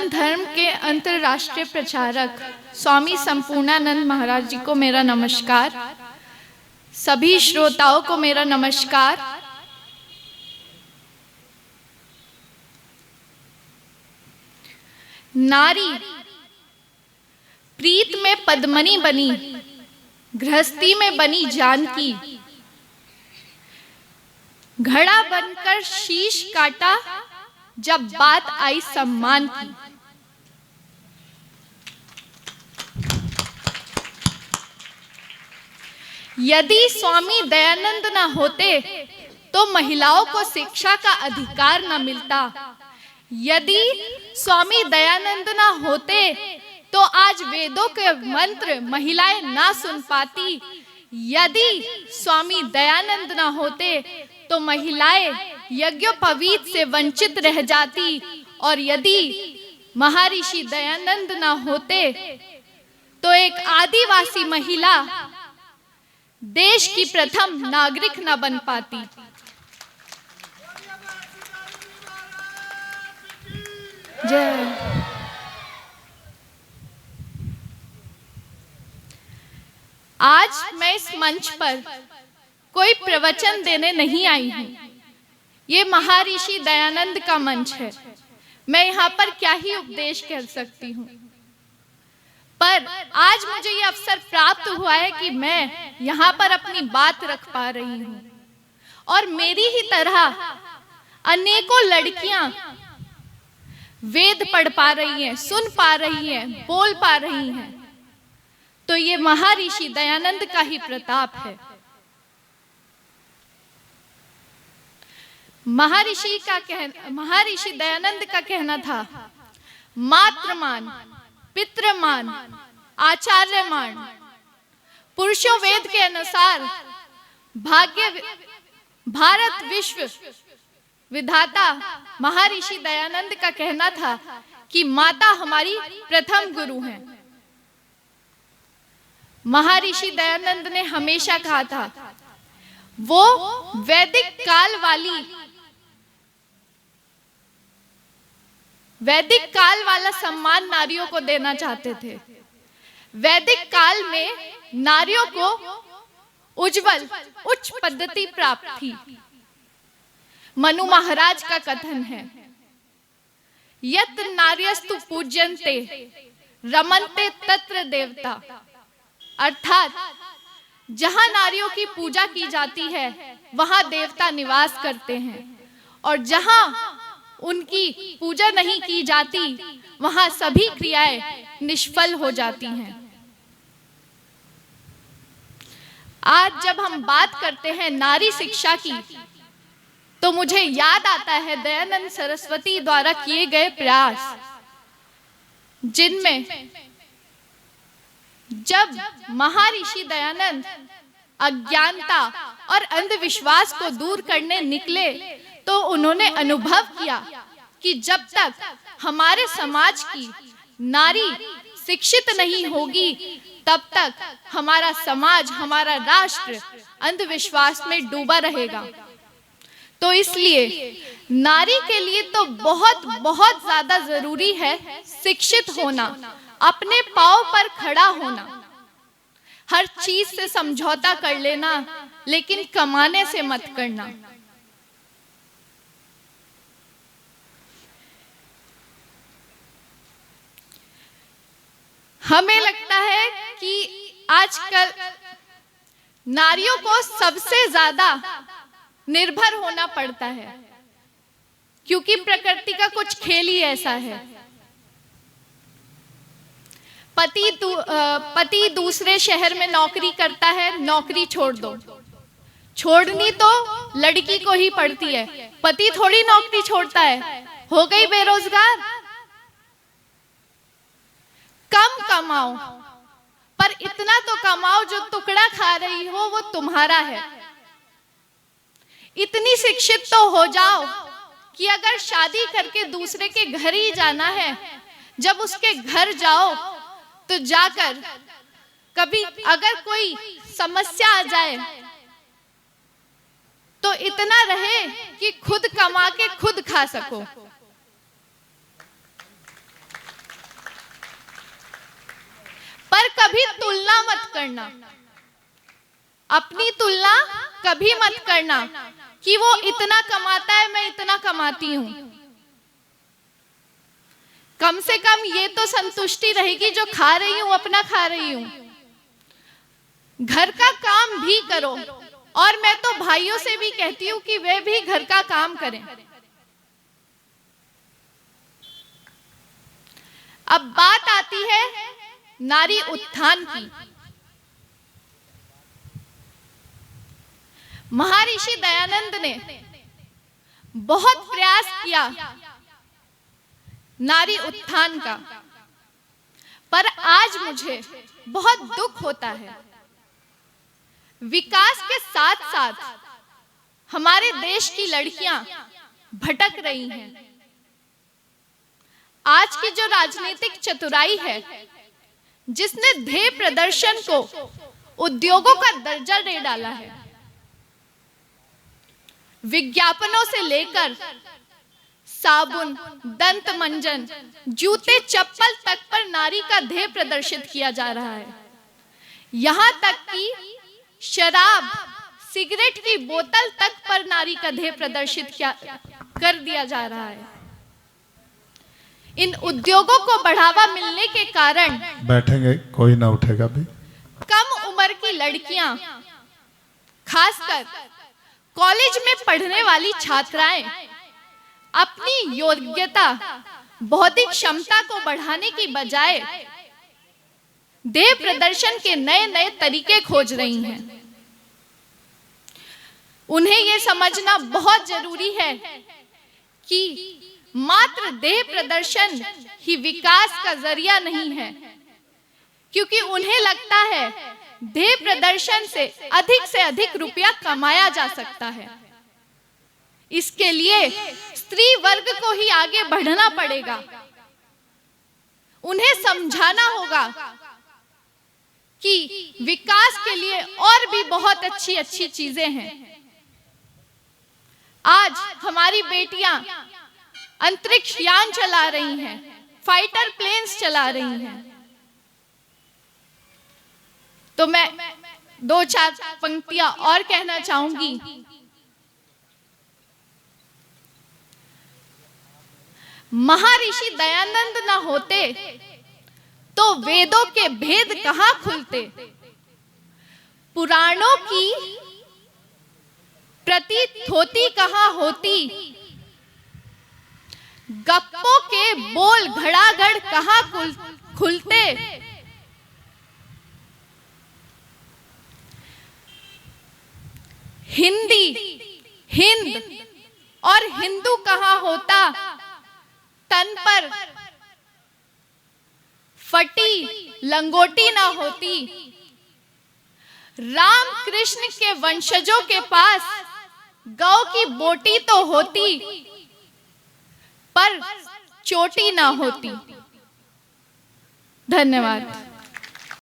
सनातन धर्म के अंतर्राष्ट्रीय प्रचारक स्वामी संपूर्णानंद महाराज जी को मेरा नमस्कार। सभी श्रोताओं को मेरा नमस्कार। नारी प्रीत में पद्मनी बनी, गृहस्थी में बनी जानकी, घड़ा बनकर शीश काटा जब बात आई सम्मान की। यदि स्वामी दयानंद न होते तो महिलाओं को शिक्षा का अधिकार न मिलता। यदि स्वामी दयानंद न होते तो आज वेदों के मंत्र महिलाएं ना सुन पाती। यदि स्वामी दयानंद न होते तो महिलाएं यज्ञोपवीत से वंचित रह जाती। और यदि महर्षि दयानंद न होते तो एक आदिवासी महिला देश की प्रथम नागरिक न बन पाती। जय। आज मैं इस मंच पर कोई प्रवचन देने नहीं आई हूं। ये महर्षि दयानंद का मंच है। मैं यहाँ पर क्या ही उपदेश कर सकती हूँ, पर आज मुझे ये अवसर प्राप्त हुआ है कि मैं यहाँ पर अपनी बात रख पा रही हूँ। और मेरी ही तरह अनेकों लड़कियां वेद पढ़ पा रही हैं, सुन पा रही हैं, बोल पा रही हैं। तो ये महर्षि दयानंद का ही प्रताप है। महर्षि दयानंद का कहना था, मातृमान, पितृमान, आचार्यमान। पुरुषों वेद के अनुसार भारत विश्व विधाता महर्षि दयानंद का कहना था कि माता हमारी प्रथम गुरु हैं। महर्षि दयानंद ने हमेशा कहा था, वो वैदिक काल वाला सम्मान नारियों को देना चाहते थे। वैदिक काल में नारियों को उज्जवल उच्च पद्धति प्राप्त थी। मनु महाराज का कथन है, यत् नार्यस्तु पूज्यन्ते रमन्ते तत्र देवता। अर्थात जहां नारियों की पूजा की जाती है वहां देवता निवास करते हैं, और जहां उनकी पूजा नहीं की जाती वहां सभी क्रियाएं निष्फल हो जाती हैं। आज जब हम बात करते हैं नारी शिक्षा की, तो मुझे याद आता है दयानंद सरस्वती द्वारा किए गए प्रयास, जिनमें जब महर्षि दयानंद अज्ञानता और अंधविश्वास को दूर करने निकले तो उन्होंने अनुभव किया कि जब तक हमारे समाज की नारी शिक्षित नहीं होगी तब तक हमारा समाज, हमारा राष्ट्र अंधविश्वास में डूबा रहेगा। तो इसलिए नारी के लिए तो बहुत बहुत ज्यादा जरूरी है शिक्षित होना, अपने पांव पर खड़ा होना। हर चीज से समझौता कर लेना, लेकिन कमाने से मत करना। हमें लगता है कि आजकल नारियों को सबसे ज्यादा निर्भर होना पड़ता है, क्योंकि प्रकृति का कुछ खेल ही ऐसा है। पति दूसरे शहर में नौकरी करता है, नौकरी छोड़ दो। छोड़नी तो लड़की को ही पड़ती है, पति थोड़ी नौकरी छोड़ता है। हो गई बेरोजगार। कम कमाओ, पर इतना तो कमाओ जो टुकड़ा खा रही हो वो तुम्हारा है। इतनी शिक्षित तो हो जाओ कि अगर शादी करके दूसरे के घर ही जाना है, जब उसके घर जाओ तो जाकर कभी अगर कोई समस्या आ जाए तो इतना रहे कि खुद कमा के खुद खा सको। कभी तुलना मत करना, अपनी तुलना कभी मत करना कि वो इतना कमाता है, मैं इतना कमाती हूं। कम से कम ये तो संतुष्टि रहेगी, जो खा रही हूं अपना खा रही हूं। घर का काम भी करो, और मैं तो भाइयों से भी कहती हूं कि वे भी घर का काम करें। अब बात आती है नारी उत्थान की। महर्षि दयानंद ने बहुत प्रयास किया नारी उत्थान का, पर आज मुझे बहुत दुख होता है। विकास के साथ साथ हमारे देश की लड़कियां भटक रही हैं। आज की जो राजनीतिक चतुराई है, जिसने ध्येय प्रदर्शन को उद्योगों का दर्जा दे डाला है, विज्ञापनों से लेकर साबुन, दंत मंजन, जूते चप्पल तक पर नारी का ध्येय प्रदर्शित किया जा रहा है। यहां तक कि शराब, सिगरेट की बोतल तक पर नारी का ध्येय प्रदर्शित कर दिया जा रहा है। इन उद्योगों को बढ़ावा मिलने के कारण बैठेंगे, कोई ना उठेगा भी। कम उम्र की लड़कियां, खासकर कॉलेज में पढ़ने वाली छात्राएं, अपनी योग्यता, बौद्धिक क्षमता को बढ़ाने की बजाय ध्येय प्रदर्शन के नए नए तरीके खोज रही हैं। उन्हें यह समझना बहुत जरूरी है कि मात्र ध्येय प्रदर्शन ही विकास का जरिया नहीं है, क्योंकि उन्हें लगता है ध्येय प्रदर्शन से अधिक रुपया कमाया जा सकता है। इसके लिए स्त्री वर्ग को ही आगे बढ़ना पड़ेगा। उन्हें समझाना होगा कि विकास के लिए और भी बहुत अच्छी अच्छी चीजें हैं। आज हमारी बेटियां अंतरिक्ष यान चला रही हैं, फाइटर प्लेन्स चला रही हैं। तो मैं 2-4 पंक्तियां और कहना चाहूंगी। महर्षि दयानंद न होते तो वेदों के भेद कहां खुलते, पुराणों की प्रतिथोती कहां होती, गप्पों के बोल घड़ाघड़ कहां खुलते, हिंदी, हिंद और हिंदू कहां होता, तन पर फटी लंगोटी ना होती, राम कृष्ण के वंशजों के पास गौ की बोटी तो होती, पर चोटी ना होती। धन्यवाद।